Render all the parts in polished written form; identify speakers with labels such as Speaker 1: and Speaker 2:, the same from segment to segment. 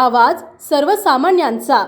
Speaker 1: आवाज सर्वसामान्यांचा।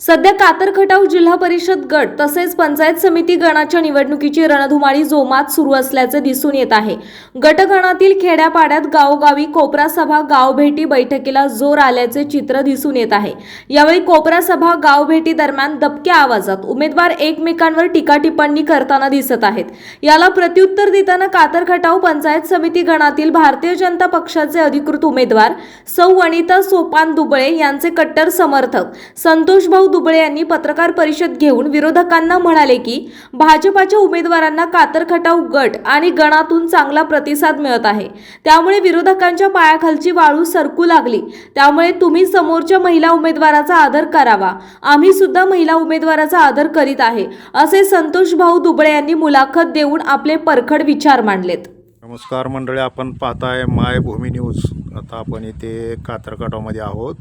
Speaker 2: सध्या कातर खटाव जिल्हा परिषद गट तसेच पंचायत समिती गणाच्या निवडणुकीची रणधुमाळी जोमात सुरू असल्याचे दिसून येत आहे। गटगणातील खेड्यापाड्यात गावोगावी कोपरा सभा गाव भेटी बैठकीला जोर आल्याचे चित्र दिसून येत आहे। यावेळी कोपरा सभा गाव भेटी दरम्यान दबक्या आवाजात उमेदवार एकमेकांवर टीका टिप्पणी करताना दिसत आहेत। याला प्रत्युत्तर देताना कातर खटाव पंचायत समिती गणातील भारतीय जनता पक्षाचे अधिकृत उमेदवार सौ वनिता सोपान दुबळे यांचे कट्टर समर्थक संतोष दुबळे यांनी पत्रकार परिषद घेऊन विरोधकांना म्हणाले की भाजपाच्या उमेदवारांना कातर खटाव गट आणि गणातून चांगला प्रतिसाद मिळत आहे, त्यामुळे विरोधकांच्या पायाखालची वाळू सरकू लागली। त्यामुळे तुम्ही समोरच्या महिला उमेदवाराचा आदर करावा, आम्ही सुद्धा महिला उमेदवाराचा आदर करीत आहे, असे संतोष दुबळे यांनी मुलाखत देऊन आपले परखड विचार मांडलेत।
Speaker 3: नमस्कार मंडळी, आपण पाहताय मायभूमी न्यूज। आता आपण इथे कातर खटावमध्ये आहोत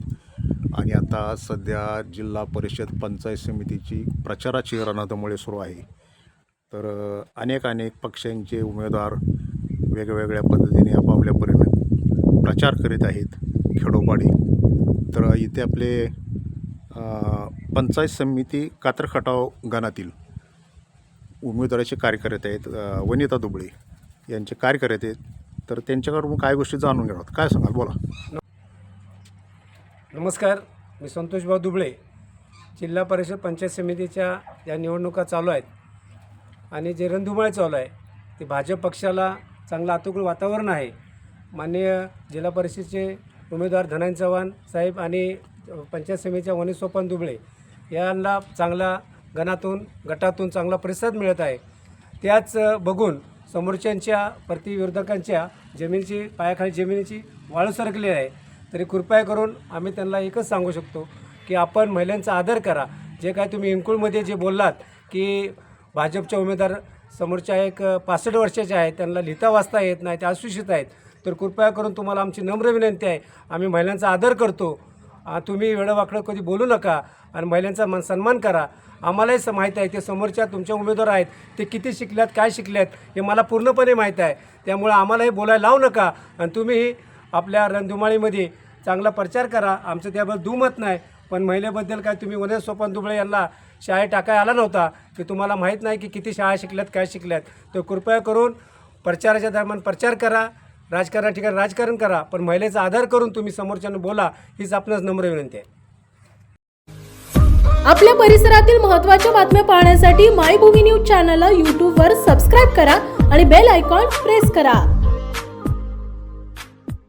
Speaker 3: आणि आता सध्या जिल्हा परिषद पंचायत समितीची प्रचाराची रणधुमाळी सुरू आहे। तर अनेक पक्षांचे उमेदवार वेगवेगळ्या पद्धतीने आपापल्या परीने प्रचार करीत आहेत खेडोपाडी। तर इथे आपले पंचायत समिती कातर खटाव गणातील उमेदवाराचे कार्यकर्ते आहेत, वनिता दुबळे यांचे कार्यकर्ते आहेत। तर त्यांच्याकडून काय गोष्टी जाणून घेणार, काय सांगाल, बोला।
Speaker 4: नमस्कार, मी संतोष दुबळे। जिल्हा परिषद पंचायत समितीच्या या निवडणुका चालू आहेत आणि जे रणधुमाळी चालू आहे ते भाजप पक्षाला चांगलं अनुकूल वातावरण आहे। माननीय जिल्हा परिषदेचे उमेदवार धनंजय चव्हाण साहेब आणि पंचायत समितीच्या वनिता सोपान दुबळे यांना चांगला गटातून चांगला प्रतिसाद मिळत आहे। त्याच बघून समोरच्यांच्या प्रतिविरोधकांच्या पायाखाली जमिनीची वाळू सरकली आहे। तरी कृपया करून आम्ही त्यांना एकच सांगू शकतो की आपण महिलांचा आदर करा। जे काय तुम्ही इंकुळमध्ये जे बोललात की भाजपच्या उमेदवार समोरच्या एक 65 वर्षाचे आहेत, त्यांना लिहिता वाचता येत नाही, ते अशिक्षित आहेत, तर कृपया करून तुम्हाला आमची नम्र विनंती आहे, आम्ही महिलांचा आदर करतो, तुम्ही वेडंवाकडं कधी बोलू नका आणि महिलांचा सन्मान करा। आम्हालाही माहीत आहे ते समोरच्या तुमच्या उमेदवार आहेत ते किती शिकल्यात, काय शिकल्यात हे मला पूर्णपणे माहीत आहे। त्यामुळे आम्हालाही बोलायला लावू नका आणि तुम्हीही आपल्या रणधुमाळीमध्ये चांगला प्रचार करा। आमचं त्याबद्दल दुमत नाही, पण महिलेबद्दल काय तुम्ही वनिता सोपान दुबळे यांना शाळेत टाकाय आला नव्हता की तुम्हाला माहीत नाही की किती शाळा शिकल्यात, काय शिकल्यात, तर कृपया करून प्रचाराच्या दरम्यान प्रचार करा, राजकारण ठिकाणी राजकारण करा, पण महिलेचा आदर करून तुम्ही समोरच्यानं बोला, हीच आपणास नम्र विनंती आहे।
Speaker 1: आपल्या परिसरातील महत्त्वाच्या बातम्या पाहण्यासाठी मायभूमी न्यूज चॅनलला YouTube वर सबस्क्राइब करा आणि बेल आयकॉन प्रेस करा।